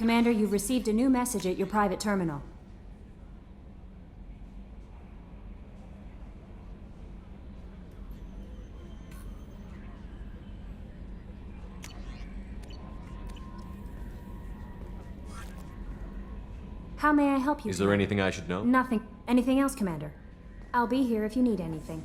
Commander, you've received a new message at your private terminal. How may I help you? Is there anything I should know? Nothing. Anything else, Commander? I'll be here if you need anything.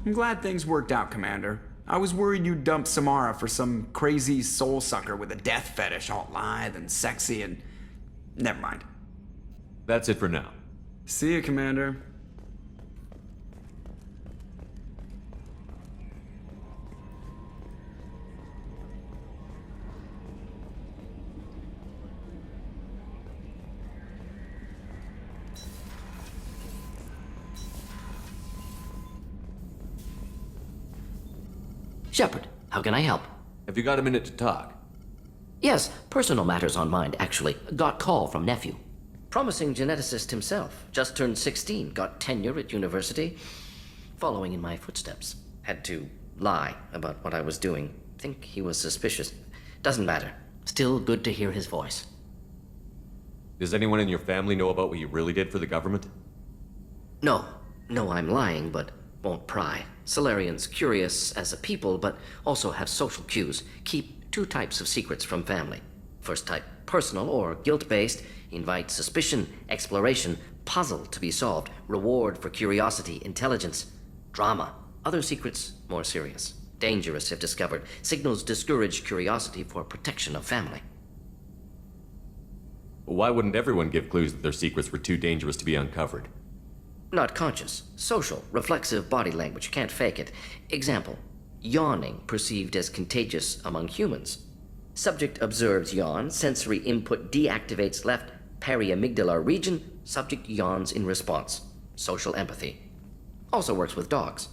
I'm glad things worked out, Commander. I was worried you'd dump Samara for some crazy soul sucker with a death fetish, all lithe and sexy and... Never mind. That's it for now. See you, Commander. Shepard, how can I help? Have you got a minute to talk? Yes, personal matters on mind, actually. Got call from nephew. Promising geneticist himself. Just turned 16, got tenure at university. Following in my footsteps. Had to lie about what I was doing. Think he was suspicious. Doesn't matter. Still good to hear his voice. Does anyone in your family know about what you really did for the government? No. No, I'm lying, but won't pry. Solarians curious as a people, but also have social cues. Keep two types of secrets from family. First type, personal or guilt-based, invite suspicion, exploration, puzzle to be solved, reward for curiosity, intelligence, drama. Other secrets, more serious, dangerous if discovered. Signals discourage curiosity for protection of family. Why wouldn't everyone give clues that their secrets were too dangerous to be uncovered? Not conscious. Social, reflexive body language. Can't fake it. Example. Yawning perceived as contagious among humans. Subject observes yawn. Sensory input deactivates left periamygdalar region. Subject yawns in response. Social empathy. Also works with dogs.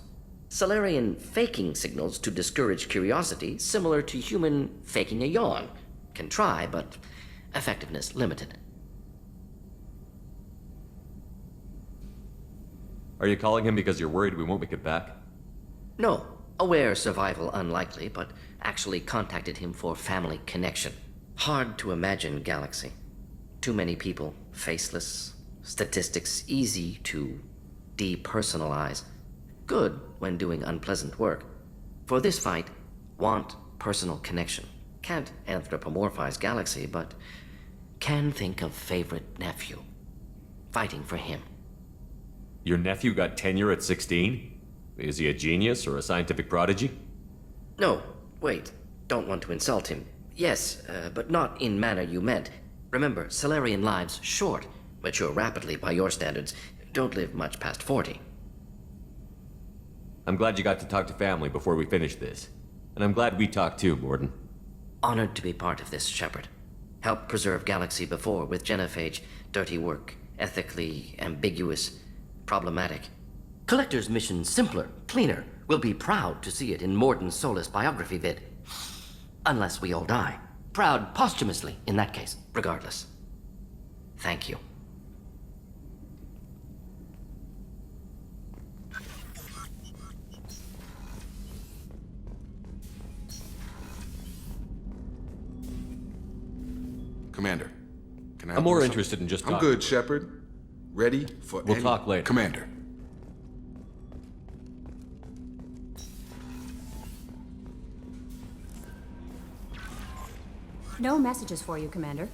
Solarian faking signals to discourage curiosity, similar to human faking a yawn. Can try, but effectiveness limited. Are you calling him because you're worried we won't make it back? No. Aware survival unlikely, but actually contacted him for family connection. Hard to imagine galaxy. Too many people, faceless, statistics easy to depersonalize. Good when doing unpleasant work. For this fight, want personal connection. Can't anthropomorphize galaxy, but can think of favorite nephew. Fighting for him. Your nephew got tenure at 16? Is he a genius or a scientific prodigy? No, wait. Don't want to insult him. Yes, but not in manner you meant. Remember, Solarian lives short. Mature rapidly by your standards. Don't live much past 40. I'm glad you got to talk to family before we finish this. And I'm glad we talked too, Morden. Honored to be part of this, Shepard. Helped preserve Galaxy before with genophage. Dirty work. Ethically ambiguous. Problematic. Collector's mission simpler, cleaner. We'll be proud to see it in Morden's Solus biography vid. Unless we all die. Proud posthumously, in that case, regardless. Thank you. Commander, can I... I'm more interested in just talking. I'm good, Shepard. Ready for We'll talk later. Commander. No messages for you, Commander.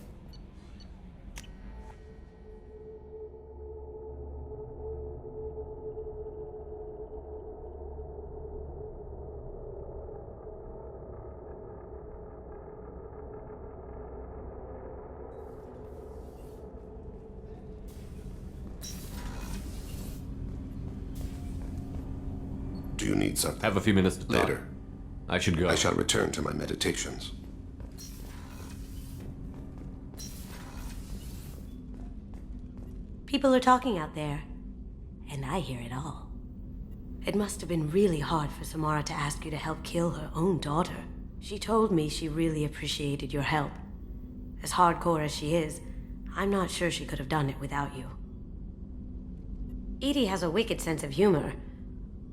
Do you need something? Have a few minutes to talk. Later. I should go. I shall return to my meditations. People are talking out there, and I hear it all. It must have been really hard for Samara to ask you to help kill her own daughter. She told me she really appreciated your help. As hardcore as she is, I'm not sure she could have done it without you. Edie has a wicked sense of humor.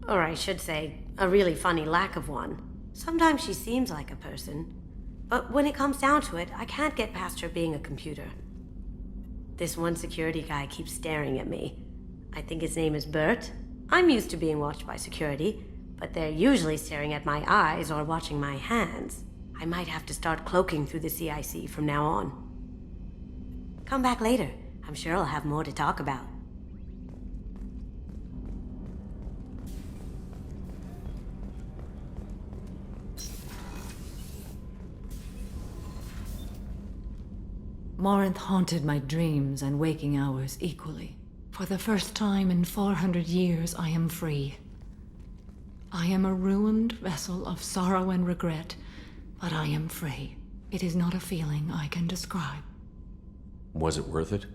Or I should say, a really funny lack of one. Sometimes she seems like a person. But when it comes down to it, I can't get past her being a computer. This one security guy keeps staring at me. I think his name is Bert. I'm used to being watched by security, but they're usually staring at my eyes or watching my hands. I might have to start cloaking through the CIC from now on. Come back later. I'm sure I'll have more to talk about. Morinth haunted my dreams and waking hours equally. For the first time in 400 years, I am free. I am a ruined vessel of sorrow and regret, but I am free. It is not a feeling I can describe. Was it worth it?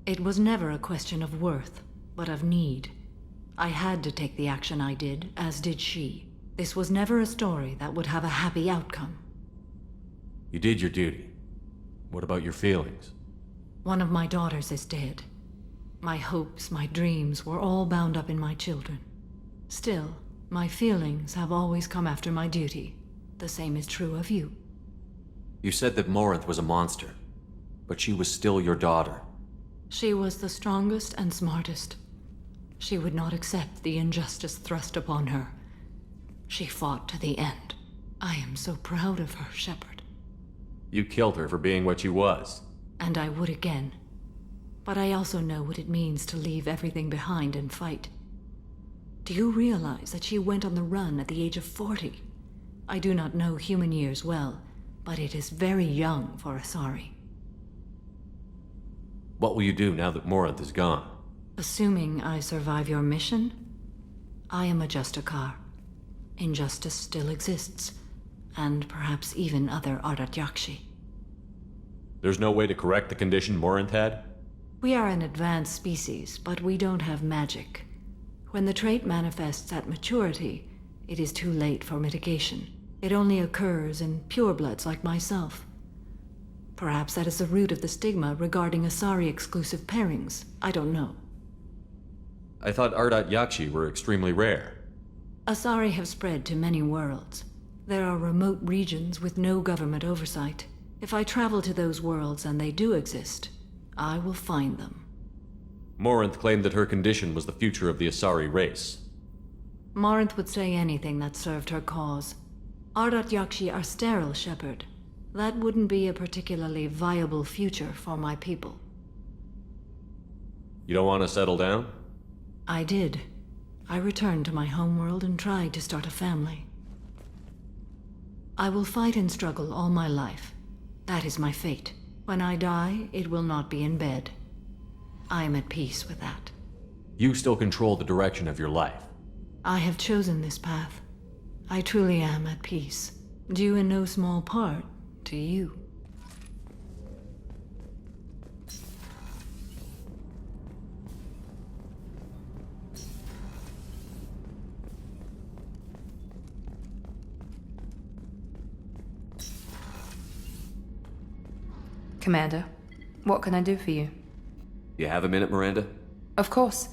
It was never a question of worth, but of need. I had to take the action I did, as did she. This was never a story that would have a happy outcome. You did your duty. What about your feelings? One of my daughters is dead. My hopes, my dreams were all bound up in my children. Still, my feelings have always come after my duty. The same is true of you. You said that Morinth was a monster, but she was still your daughter. She was the strongest and smartest. She would not accept the injustice thrust upon her. She fought to the end. I am so proud of her, Shepard. You killed her for being what she was. And I would again. But I also know what it means to leave everything behind and fight. Do you realize that she went on the run at the age of 40? I do not know human years well, but it is very young for Asari. What will you do now that Morinth is gone? Assuming I survive your mission, I am a Justicar. Injustice still exists, and perhaps even other Ardat-Yakshi. There's no way to correct the condition Morinth had? We are an advanced species, but we don't have magic. When the trait manifests at maturity, it is too late for mitigation. It only occurs in purebloods like myself. Perhaps that is the root of the stigma regarding Asari-exclusive pairings. I don't know. I thought Ardat-Yakshi were extremely rare. Asari have spread to many worlds. There are remote regions with no government oversight. If I travel to those worlds and they do exist, I will find them. Morinth claimed that her condition was the future of the Asari race. Morinth would say anything that served her cause. Ardat-Yakshi are sterile, Shepard. That wouldn't be a particularly viable future for my people. You don't want to settle down? I did. I returned to my homeworld and tried to start a family. I will fight and struggle all my life. That is my fate. When I die, it will not be in bed. I am at peace with that. You still control the direction of your life. I have chosen this path. I truly am at peace, due in no small part to you. Commander, what can I do for you? You have a minute, Miranda? Of course.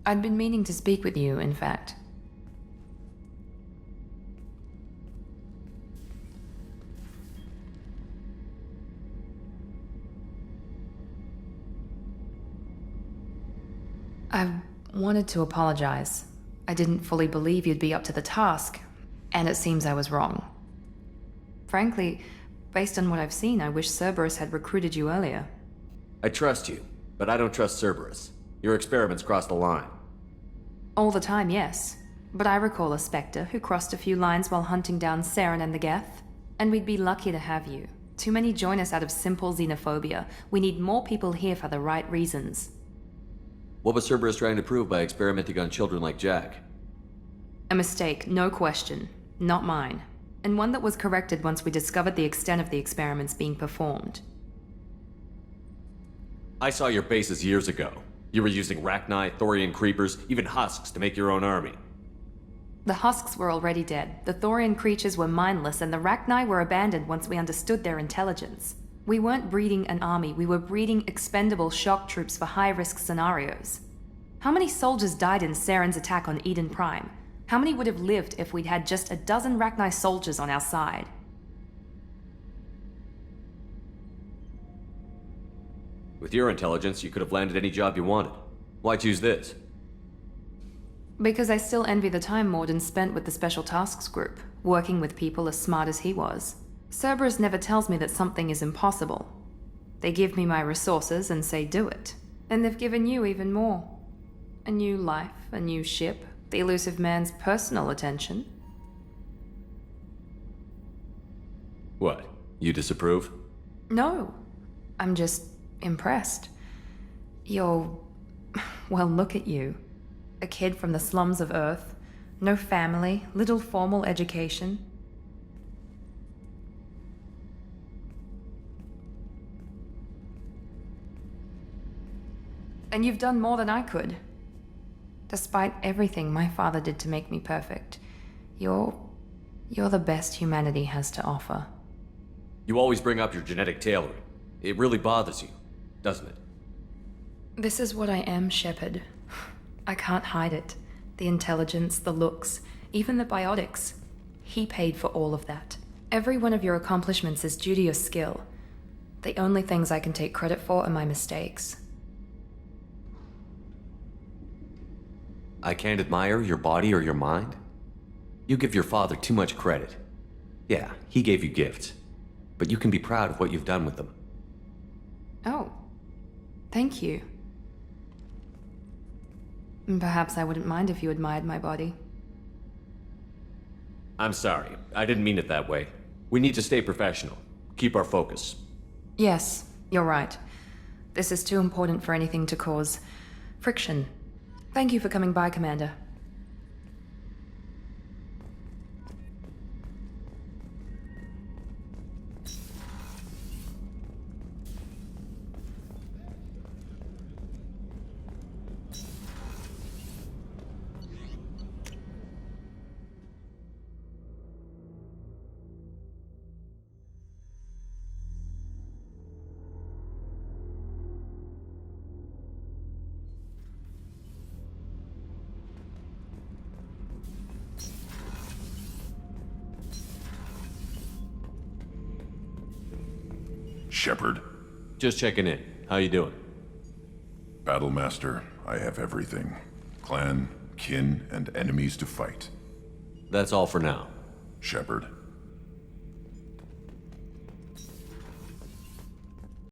I'd been meaning to speak with you, in fact. I wanted to apologize. I didn't fully believe you'd be up to the task, and it seems I was wrong. Frankly, based on what I've seen, I wish Cerberus had recruited you earlier. I trust you, but I don't trust Cerberus. Your experiments crossed the line. All the time, yes. But I recall a Spectre who crossed a few lines while hunting down Saren and the Geth. And we'd be lucky to have you. Too many join us out of simple xenophobia. We need more people here for the right reasons. What was Cerberus trying to prove by experimenting on children like Jack? A mistake, no question. Not mine. And one that was corrected once we discovered the extent of the experiments being performed. I saw your bases years ago. You were using Rachni, Thorian creepers, even husks to make your own army. The husks were already dead, the Thorian creatures were mindless, and the Rachni were abandoned once we understood their intelligence. We weren't breeding an army, we were breeding expendable shock troops for high-risk scenarios. How many soldiers died in Saren's attack on Eden Prime? How many would have lived if we'd had just a dozen Rachni soldiers on our side? With your intelligence, you could have landed any job you wanted. Why choose this? Because I still envy the time Morden spent with the Special Tasks Group, working with people as smart as he was. Cerberus never tells me that something is impossible. They give me my resources and say do it. And they've given you even more. A new life, a new ship, the elusive man's personal attention. What? You disapprove? No. I'm just impressed. You're... well, look at you. A kid from the slums of Earth. No family, little formal education. And you've done more than I could. Despite everything my father did to make me perfect, you're the best humanity has to offer. You always bring up your genetic tailoring. It really bothers you, doesn't it? This is what I am, Shepard. I can't hide it. The intelligence, the looks, even the biotics. He paid for all of that. Every one of your accomplishments is due to your skill. The only things I can take credit for are my mistakes. I can't admire your body or your mind? You give your father too much credit. Yeah, he gave you gifts. But you can be proud of what you've done with them. Oh. Thank you. Perhaps I wouldn't mind if you admired my body. I'm sorry. I didn't mean it that way. We need to stay professional. Keep our focus. Yes, you're right. This is too important for anything to cause friction. Thank you for coming by, Commander. Shepard, Just checking in. How you doing? Battlemaster, I have everything. Clan, kin, and enemies to fight. That's all for now. Shepard,